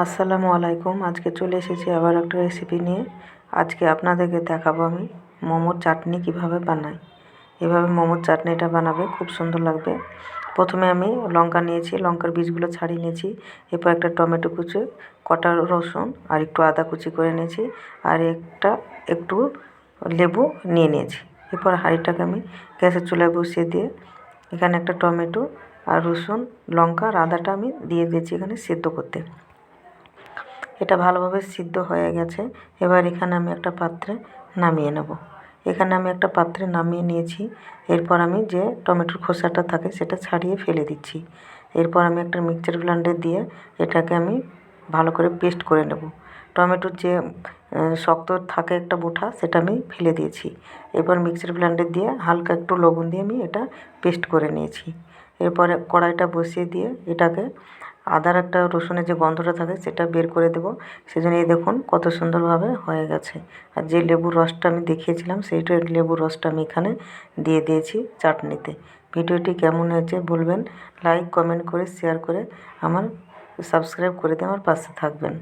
আসসালামু আলাইকুম। আজকে চলে এসেছি আবার একটা রেসিপি নিয়ে। আজকে আপনাদেরকে দেখাবো আমি মোমোর চাটনি কিভাবে বানাই। এভাবে মোমোর চাটনিটা বানাবে, খুব সুন্দর লাগবে। প্রথমে আমি লঙ্কা নিয়েছি, লঙ্কার বীজগুলো ছাড়িয়ে নিয়েছি। এরপর একটা টমেটো কুচি, কটা রসুন আর একটু আদা কুচি করে নিয়েছি, আর একটু লেবু নিয়েছি। এরপর হাঁড়িটাকে আমি গ্যাসের চুলায় বসিয়ে দিয়ে এখানে একটা টমেটো আর রসুন, লঙ্কা আর আদাটা আমি দিয়ে দিয়েছি এখানে সিদ্ধ করতে। এটা ভালোভাবে সিদ্ধ হয়ে গেছে। এবার এখানে আমি একটা পাত্রে নামিয়ে নেব। এখানে আমি একটা পাত্রে নামিয়ে নিয়েছি। এরপর আমি যে টমেটোর খোসাটা থাকে সেটা ছাড়িয়ে ফেলে দিচ্ছি। এরপর আমি একটা মিক্সচার ব্লেন্ডারে দিয়ে এটাকে আমি ভালো করে পেস্ট করে নেব। টমেটোর যে শক্ত থাকে একটা বোঁটা, সেটা আমি ফেলে দিয়েছি। এরপর মিক্সচার ব্লেন্ডার দিয়ে হালকা একটু লবণ দিয়ে আমি এটা পেস্ট করে নিয়েছি। এরপরে কড়াইটা বসিয়ে দিয়ে এটাকে আদার একটা রসুনের যে গন্ধটা থাকে সেটা বের করে দেবো। সেজন্য এই দেখুন কত সুন্দরভাবে হয়ে গেছে। আর যে লেবুর রসটা আমি দেখিয়েছিলাম সেইটা লেবুর রসটা আমি এখানে দিয়ে দিয়েছি চাটনিতে। ভিডিওটি কেমন হয়েছে বলবেন। লাইক কমেন্ট করে শেয়ার করে আমার সাবস্ক্রাইব করে দিয়ে আমার পাশে থাকবেন।